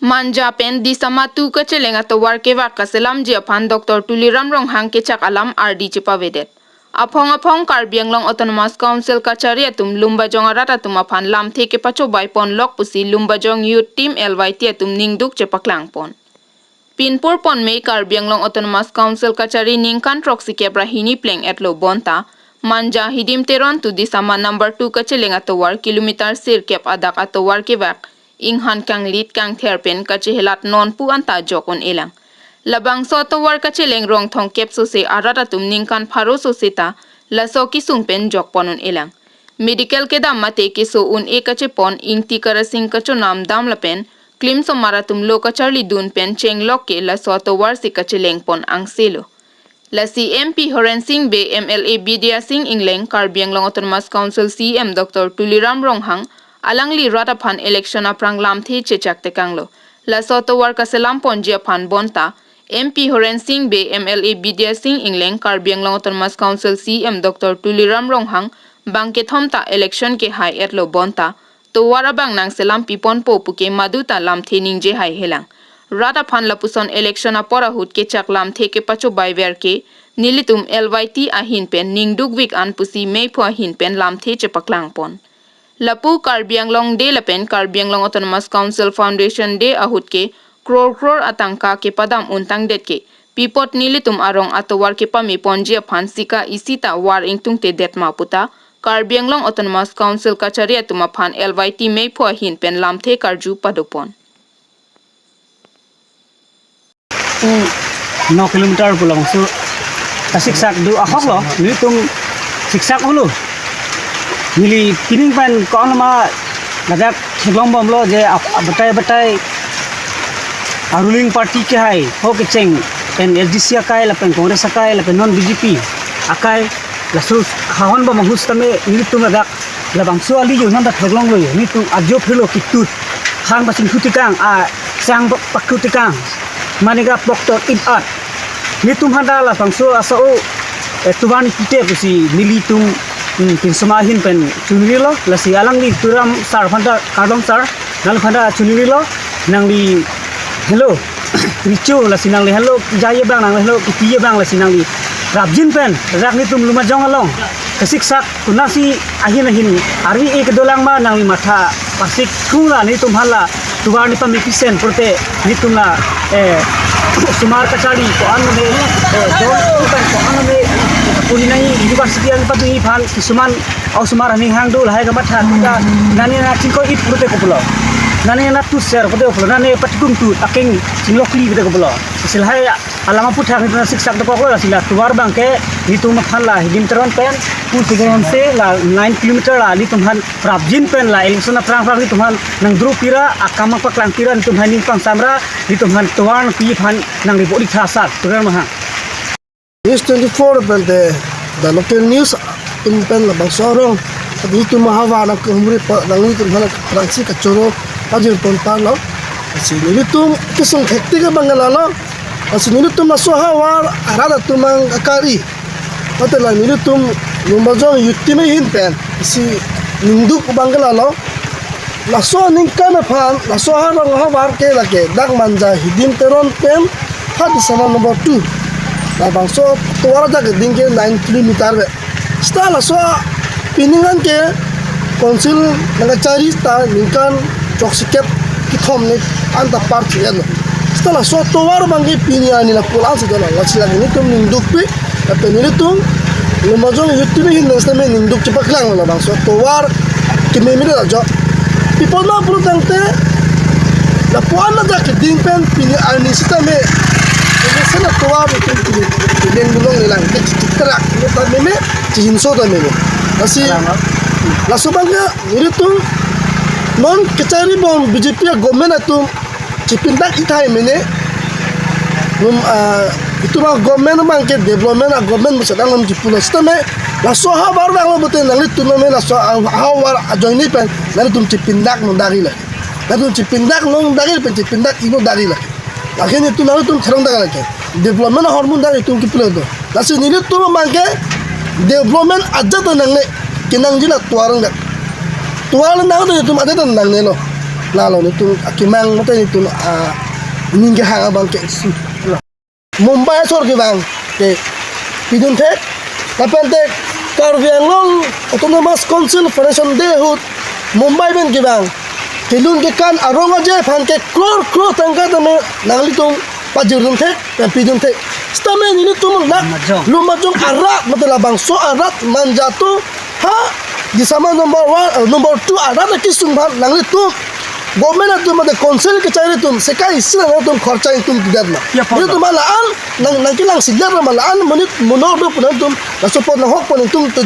Manja pen Disama tu kacheleng atovar kevak kaselam je aphan Dr Tuliram Ronghang kechak alam ardi chepave. Aphong Karbi Anglong Autonomous Council kachari atum Lumbajong arat atum aphan lamthe kepachobai pon lok pusi Lumbajong Youths Team LYT atum ningduk chepaklang pon. Pinpur pon me Karbi Anglong Autonomous Council kachari ningkan troksi kebra hini pleng etlo bonta. Manja Hidim Teron tu Disama number 2 kacheleng atovar kilometer sir kep adak atovar kevak. Inghan kang lit kang therpen kachehelat non pu anta jokon elang. Labang so atovar kacheleng rong thong kep so se arat atum ningkan pharo so seta laso kisung pen jok ponon elang. Medical ke dam mate ke so un e kache pon ingti-karasin kacho nam dam lapen klim so maratum lo kachari dun pen cheng lok ke laso atovar si kacheleng pon ang selo. Lasi MP Horensing Bey MLA Bidyasing Engleng Karbi Anglong Autonomous Council CM Dr Tuliram Ronghang alangli rata phan election aprang lamthe chechak tekanglo. Laso atovar kaselam ponji aphan bonta MP Horensing Bey MLA Bidyasing Engleng Karbi Anglong Autonomous Council CM Dr Tuliram Ronghang bangke thomta election ke hai etlo bonta to warabang nang selam pipon po puke maduta lamthe ningje hai helang. Rata phan lapuson election apora hut kechak lamthe kepachobai verke nilitum LYT ahin pen ningduk wik an pusi Meiphu ahin pen lamthe chepaklang pon. Lapu Karbi Anglong de lapen Karbi Anglong Autonomous Council Foundation de ahut ke Crore Crore atangka ke padam untang det ke pipot nilitum arong atovar ke pami ponji aphan sika isita war ingtung te det maputa Karbi Anglong Autonomous Council kachari atum aphan LYT Meiphu ahin pen lamthe karju padopon. 9 kilometer pulang so siksak du Aphong lo ni tung siksak ulu mili pining pan ko nama nadak seglong bom lo je batai ruling party ke hai ho ke cheng pen SDC akai la pen Congress akai la pen non BJP akai la sus hawan ba mahus tame ni tung nadak la bangso ali yo nam da seglong lo ni tung ajo philo kitut hang basing kutikang a sang pakutikang maniga Dr Ibat ni tum handa la bangso asao tuwan kite pusi nilitung pinsamahin pen chunilo la si alang ni turam sar phanda kadong sar nal phanda chunilo nang li hello richu la sinang li hello jaye bang nang hello kiye bang la sinang li rabjin pen rak ni tum lumajong along kesiksak kunasi ahin ari e kedolang ma nang li matha pasik khula ni tum hala tuwan ni pamipisen porte ni tum la sumar kachari ko anme don kan ko anme puninai university ang patu iphan kisuman au sumar haning hangdul hai ga matha ta nani na chingko ip purute ko pulo nani na tu share ko pulo nani patikum tu taking singlokli ko pulo silhai alama putha ni siksak ko ko sila tuwar bangke nitum phanla hidim teron pen pusigon se la 9 kilometer la ni tumhan prabjin pen la election prang ni tumhan nang dru pira akama paklang pira ni tumhan ning pang samra ni tumhan tuwan pi phan nang ri bodi thasat turan maha News 24 pen the local news in pen la bangsorong abi tu mahawa na kumri pa nang ni tumhan transi kachoro ajir pon palo asi ni tum kisung hektika bangalalo asi ni tum masohawa arada tumang akari Hotel ini tum Lumbajong Youths Team pen si ningduk bangalalo laso ningkan aphan laso harong habar ke lage dak Manja Hidim Teron pen Disama number 2 la bangso tuara jak dingke 9 kilometer be sta laso piningan ke konsil kachari sta ningkan choksikep kithom ne anta part yen sta laso tuara bangi piniani la pulang sedala lasila ini tum ningduk pi tapi ini tum Lumbajong Youths Team hin nastame ningduk chepaklang la bangso tuar kimemire aja people na prutante la puana jak dingpen pini ani sitame ini sana tuar itu ding bulong nilang kechak ta meme jinso ta meme asi laso bangga ini tum non kachari bom BJP government atum chipindak itai mene itu mah government bangke development government sedang ngom jipulo sisteme laso habar bang lo beten nang itu nome laso hawar join pen nang tum chipindak non dari la nang tum chipindak non dari pen chipindak ino dari la akhirnya itu nang tum serang dagal ke development hormon dari tum kipulo do laso ni itu bangke development aja to nang ne kinang jila tuarang dak tuarang nang to tum ada to nang ne lo nalo nitung akimang mata nitung ningge hang abang ke Mumbai sor ke bang ke pidun the kapan te Karbianglong Autonomous Council Foundation Dehut Mumbai ben ke bang kelun ke kan arong aja phan ke Crore Crore tangka tame nanglitung pajurun the dan pidun the stamen ini tuh nak Lumbajong arat mata bang so arat Manja tu ha Disama nomor 2 arat kisung bang nanglitung Government itu ada konsel kecari itu sekai sila itu kharcha itu tidak lah. Itu malaan nang kilang sigar malaan menit menor do pun itu support nang hok pun itu tidak